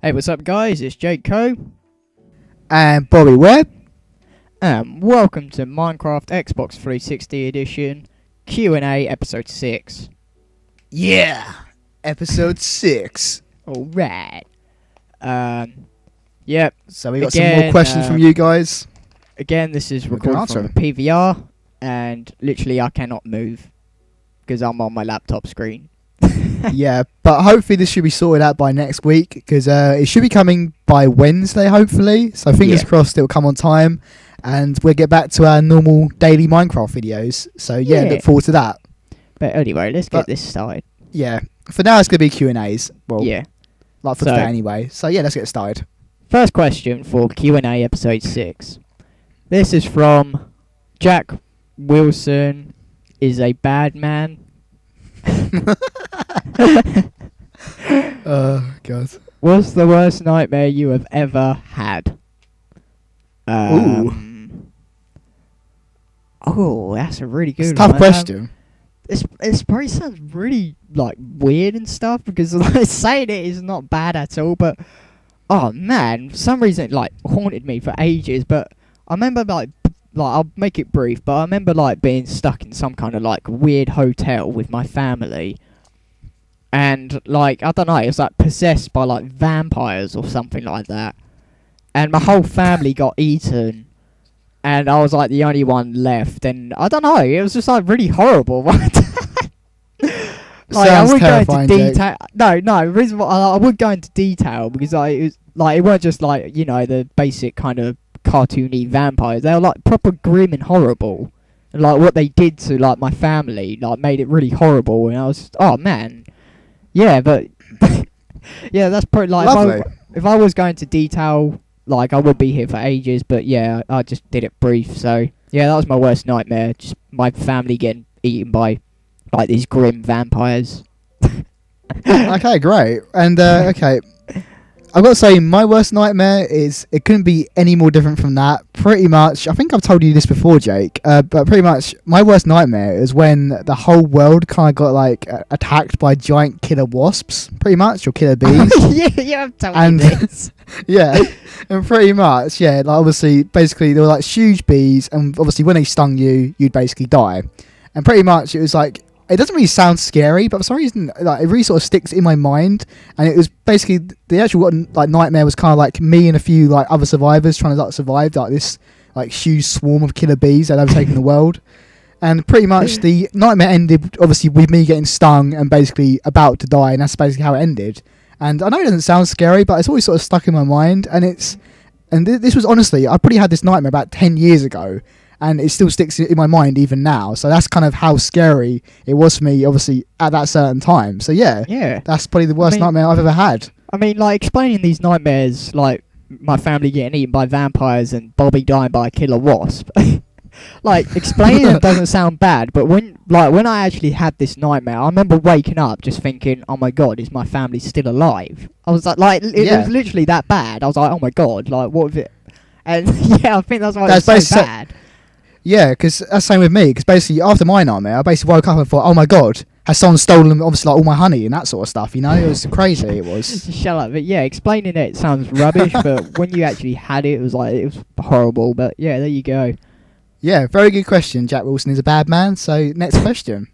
Hey, what's up, guys? It's Jake Coe. And Bobby Webb. Welcome to Minecraft Xbox 360 Edition Q&A Episode 6. Yeah, Episode 6. Alright. Yep. So we got some more questions from you guys. Again, this is recorded from a PVR, and literally I cannot move because I'm on my laptop screen. Yeah, but hopefully this should be sorted out by next week because it should be coming by Wednesday, hopefully. So fingers crossed it'll come on time, and we'll get back to our normal daily Minecraft videos. So yeah, look forward to that. But anyway, let's get this started. Yeah, for now it's going to be Q&As. Well, yeah. Like for today anyway. So yeah, let's get started. First question for Q&A Episode 6. This is from Jack Wilson is a bad man. God. What's the worst nightmare you have ever had? Oh, that's a really good one. Tough question. It probably sounds really like weird and stuff because like, saying it is not bad at all, but oh man, for some reason it like haunted me for ages. But I remember like I'll make it brief, but I remember like being stuck in some kind of like weird hotel with my family. And, like, I don't know, it was, like, possessed by, like, vampires or something like that. And my whole family got eaten. And I was, like, the only one left. And, I don't know, it was just, like, really horrible. Like, I would go into detail. No, the reason why I would go into detail because, like, it was, like, it weren't just, like, you know, the basic kind of cartoony vampires. They were, like, proper grim and horrible. And, like, what they did to, like, my family, like, made it really horrible. And I was, oh, man. Yeah, but yeah, that's probably like if I was going to detail, like I would be here for ages. But yeah, I just did it brief. So yeah, that was my worst nightmare. Just my family getting eaten by like these grim vampires. Okay, great. And okay, I've got to say my worst nightmare is it couldn't be any more different from that. Pretty much, I think I've told you this before, Jake. But pretty much, my worst nightmare is when the whole world kind of got like attacked by giant killer wasps. Pretty much, or killer bees. Yeah, I've told you this. Yeah, and pretty much, yeah. Like obviously, basically, they were like huge bees, and obviously, when they stung you, you'd basically die. And pretty much, it was like. It doesn't really sound scary, but for some reason, like it really sort of sticks in my mind. And it was basically the actual like nightmare was kind of like me and a few like other survivors trying to like survive like this like huge swarm of killer bees that had overtaken the world. And pretty much the nightmare ended obviously with me getting stung and basically about to die, and that's basically how it ended. And I know it doesn't sound scary, but it's always sort of stuck in my mind. And this was honestly, I probably had this nightmare about 10 years ago. And it still sticks in my mind even now. So that's kind of how scary it was for me, obviously, at that certain time. So yeah, that's probably the worst nightmare I've ever had. I mean, like, explaining these nightmares, like, my family getting eaten by vampires and Bobby dying by a killer wasp. Like, explaining it doesn't sound bad, but when I actually had this nightmare, I remember waking up just thinking, oh my god, is my family still alive? I was like it was literally that bad. I was like, oh my god, like, what if it... And yeah, I think that's why it's so bad. Yeah, because that's the same with me. Because basically, after my nightmare, I basically woke up and thought, "Oh my god, has someone stolen obviously like all my honey and that sort of stuff?" You know, it was crazy. It was. Shut up! But yeah, explaining it sounds rubbish, but when you actually had it, it was horrible. But yeah, there you go. Yeah, very good question. Jack Wilson is a bad man. So next question.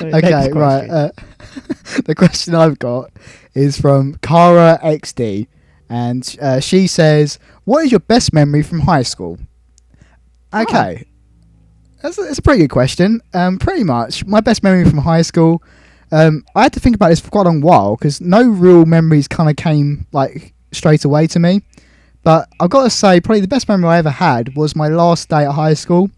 Okay, right. The question I've got is from Kara XD, and she says, "What is your best memory from high school?" Okay, that's a pretty good question. Pretty much, my best memory from high school, I had to think about this for quite a long while because no real memories kind of came like straight away to me. But I've got to say, probably the best memory I ever had was my last day at high school,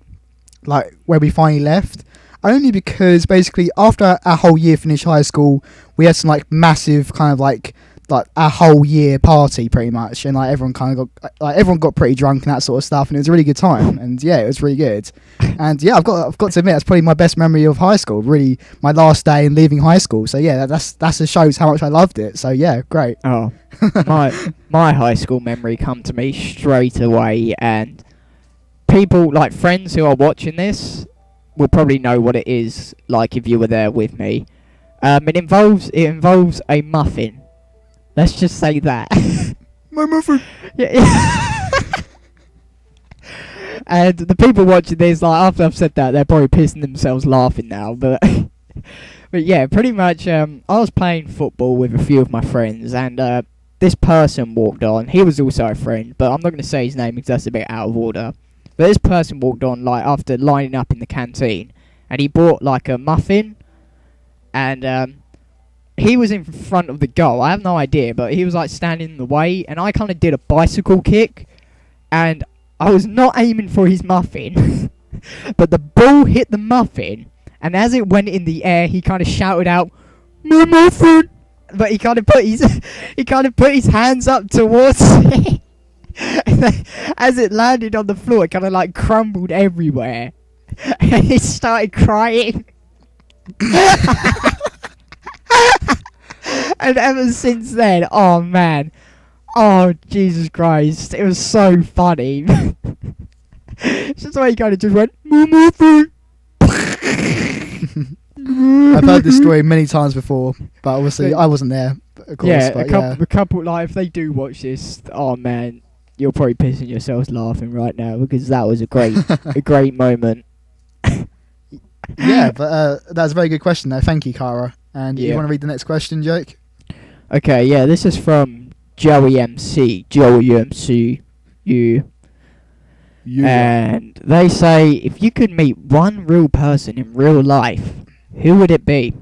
like where we finally left. Only because basically after our whole year finished high school, we had some like massive kind of like our whole year party pretty much, and like everyone got pretty drunk and that sort of stuff, and it was a really good time. And yeah, it was really good. And yeah, I've got to admit that's probably my best memory of high school, really my last day and leaving high school. So yeah, that shows how much I loved it. So yeah, great. Oh, my high school memory come to me straight away, and people like friends who are watching this will probably know what it is like if you were there with me. It involves a muffin. Let's just say that. My mother. Yeah. And the people watching this, like, after I've said that, they're probably pissing themselves laughing now. But but yeah, pretty much. I was playing football with a few of my friends, and this person walked on. He was also a friend, but I'm not going to say his name because that's a bit out of order. But this person walked on, like, after lining up in the canteen, and he bought like a muffin, and he was in front of the goal. I have no idea, but he was like standing in the way, and I kind of did a bicycle kick, and I was not aiming for his muffin, but the ball hit the muffin, and as it went in the air, he kind of shouted out, "My muffin!" But he kind of put his hands up towards it. And then, as it landed on the floor, it kind of like crumbled everywhere, and he started crying. And ever since then, oh man, oh Jesus Christ, it was so funny. It's just the way he kind of just went, "My muffin." I've heard this story many times before, but obviously I wasn't there. Of course, Yeah, but a couple, like, if they do watch this, oh man, you're probably pissing yourselves laughing right now because that was a great moment. Yeah, but that's a very good question though. Thank you, Cara. And Yeah. you want to read the next question, Jake? Okay, yeah, this is from Joey MC. You. And they say, if you could meet one real person in real life, who would it be?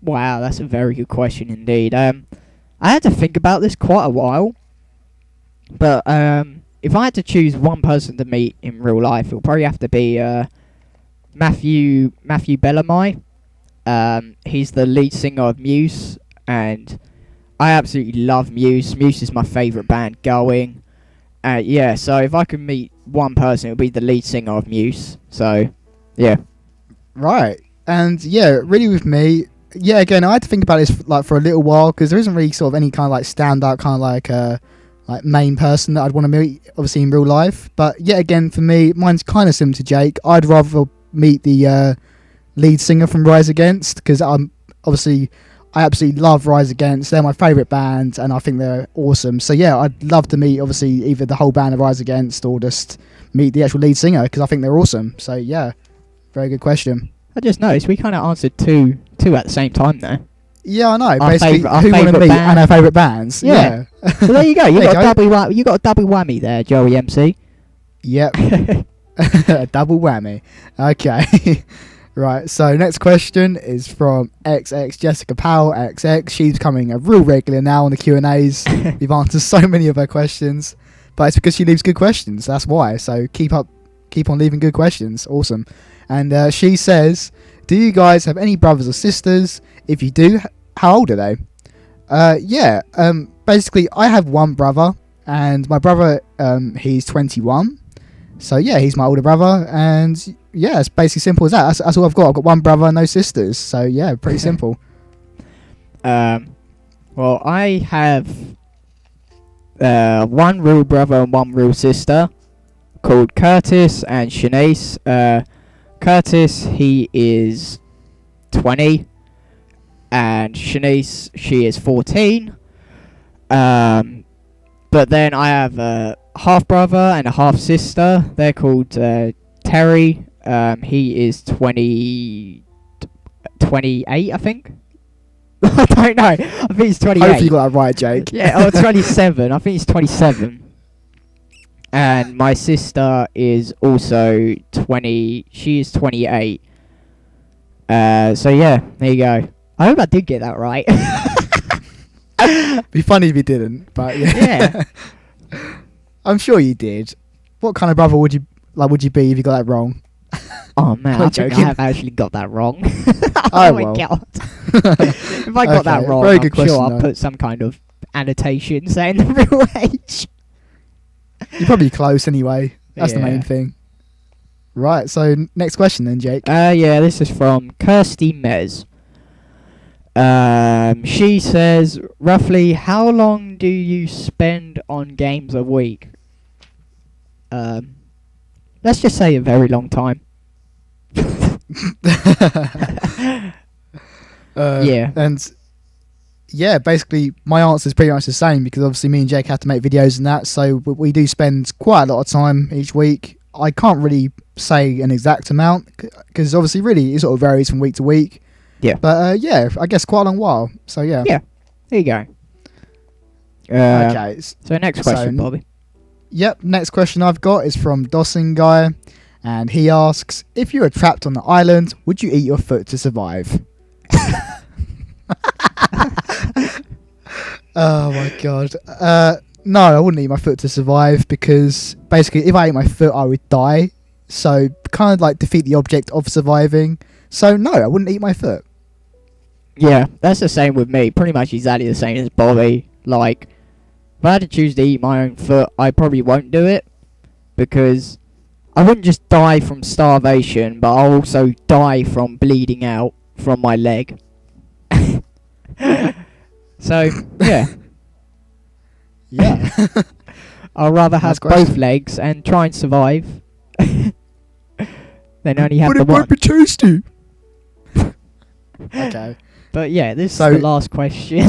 Wow, that's a very good question indeed. I had to think about this quite a while, but if I had to choose one person to meet in real life, it would probably have to be Matthew Bellamy. He's the lead singer of Muse, and I absolutely love Muse. Muse is my favourite band going. Yeah, so if I could meet one person, it would be the lead singer of Muse. So, yeah. Right. And yeah, really with me, yeah, again, I had to think about this like for a little while because there isn't really sort of any kind of like stand-out kind of like main person that I'd want to meet, obviously in real life. But yet again, for me, mine's kind of similar to Jake. I'd rather meet the lead singer from Rise Against because I absolutely love Rise Against. They're my favourite band and I think they're awesome. So yeah, I'd love to meet obviously either the whole band of Rise Against or just meet the actual lead singer because I think they're awesome. So yeah, very good question. I just noticed we kind of answered two at the same time there. Yeah, I know. Our Basically, our who want to favourite meet band. and our favourite bands. Yeah. So there you go. You There got you a double whammy there, Joey MC. Yep. A double whammy. Okay. Right, so next question is from XX Jessica Powell XX. She's becoming a real regular now on the Q&As. We've answered so many of her questions, but it's because she leaves good questions. That's why. So keep on leaving good questions. Awesome. And she says, do you guys have any brothers or sisters? If you do, how old are they? Yeah. Basically, I have one brother, and my brother, he's 21. So yeah, he's my older brother, and yeah, it's basically simple as that. That's all I've got. I've got one brother, no sisters. So yeah, pretty simple. Well, I have one real brother and one real sister called Curtis and Shanice. Curtis, he is 20, and Shanice, she is 14. But then I have a half brother and a half sister. They're called Terry. He is 28, I think. I don't know. I think he's 28. Hopefully you got that right, Jake. Yeah, or 27. I think he's 27. And my sister is also 20. She is 28. So yeah, there you go. I hope I did get that right. Be funny if you didn't, but yeah. I'm sure you did. What kind of brother would you be if you got that wrong? Oh man, I'm I think I joking. have actually got that wrong. Oh, my well. god. If I got that Okay, wrong, very I'm good sure question, I'll though. put some kind of annotation saying the real age. You're probably close anyway. That's the Yeah. main thing. Right, so next question then, Jake. Yeah, this is from Kirsty Mez. She says, roughly, how long do you spend on games a week? Let's just say a very long time. Yeah. And yeah, basically my answer is pretty much the same because obviously me and Jake have to make videos and that, so we do spend quite a lot of time each week. I can't really say an exact amount because obviously really it sort of varies from week to week. Yeah. But yeah, I guess quite a long while. So yeah. Yeah. There you go. Okay. So next question, Bobby. Yep. Next question I've got is from Dawson Guy, and he asks, if you were trapped on the island, would you eat your foot to survive? Oh my god. No, I wouldn't eat my foot to survive because basically if I ate my foot I would die. So kind of like defeat the object of surviving. So no, I wouldn't eat my foot. Yeah, that's the same with me. Pretty much exactly the same as Bobby. Like, if I had to choose to eat my own foot, I probably won't do it. Because I wouldn't just die from starvation, but I'll also die from bleeding out from my leg. So, yeah. Yeah. I'll rather have Nice question. both legs and try and survive than only have But the it one. won't be tasty. Okay. But yeah, this So- is the last question.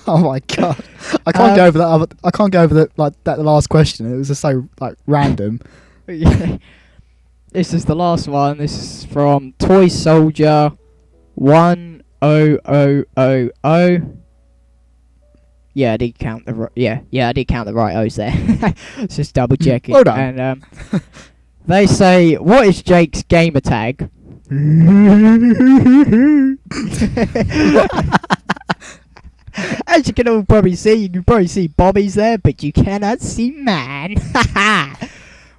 Oh my god. I can't go over that. I can't go over the last question. It was just so like random. Yeah. This is the last one. This is from Toy Soldier 10000. Yeah, I did count the I did count the right O's there. Let's just double check it. Well done. And they say, what is Jake's gamer tag? As you can all probably see, you can probably see Bobby's there, but you cannot see mine.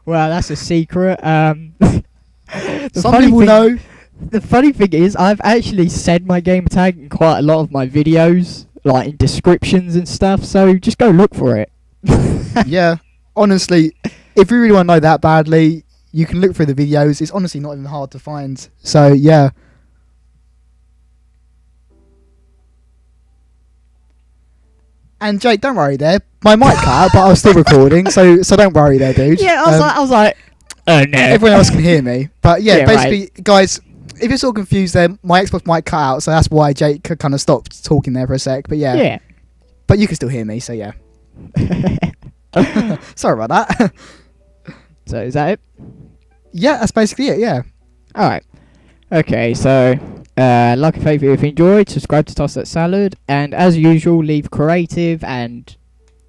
Well, that's a secret. Some people know. The funny thing is, I've actually said my gamer tag in quite a lot of my videos, like in descriptions and stuff, so just go look for it. Yeah. Honestly, if you really want to know that badly, you can look through the videos. It's honestly not even hard to find. So yeah. And Jake, don't worry there. My mic cut out, but I was still recording, so don't worry there, dude. Yeah, I was like, oh no. Everyone else can hear me. But yeah, Yeah, basically, guys, if you're still confused there, my Xbox mic cut out, so that's why Jake kind of stopped talking there for a sec. But yeah. Yeah. But you can still hear me, so yeah. Sorry about that. So is that it? Yeah, that's basically it, yeah. Alright. Okay, so like and favourite if you enjoyed, subscribe to Toss That Salad, and as usual, leave creative and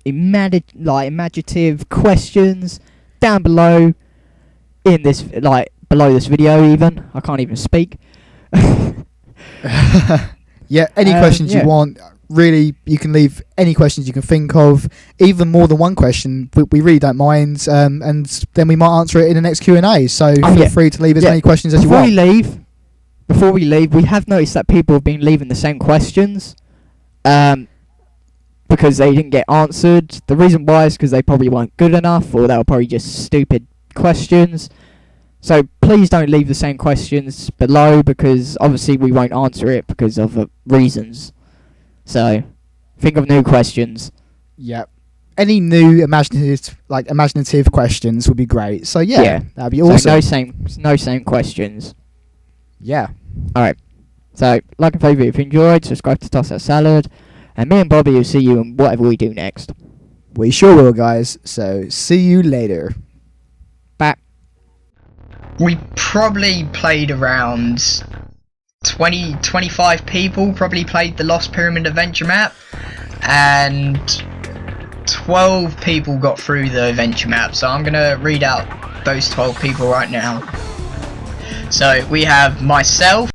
imaginative questions down below in this below this video even. I can't even speak. Yeah, any questions you want, really, you can leave any questions you can think of, even more than one question. We really don't mind, and then we might answer it in the next Q&A. So feel free to leave as many questions as you want. Before we leave, we have noticed that people have been leaving the same questions because they didn't get answered. The reason why is because they probably weren't good enough, or they were probably just stupid questions. So please don't leave the same questions below, because obviously we won't answer it because of reasons. So think of new questions. Yeah. Any new imaginative questions would be great. So yeah. That'd be awesome. So no same questions. Yeah. Alright. So like and favourite if you enjoyed, subscribe to Toss That Salad, and me and Bobby will see you in whatever we do next. We sure will, guys. So see you later. Bye. We probably played around 25 people probably played the Lost Pyramid Adventure map, and 12 people got through the adventure map. So I'm gonna read out those 12 people right now. So we have myself,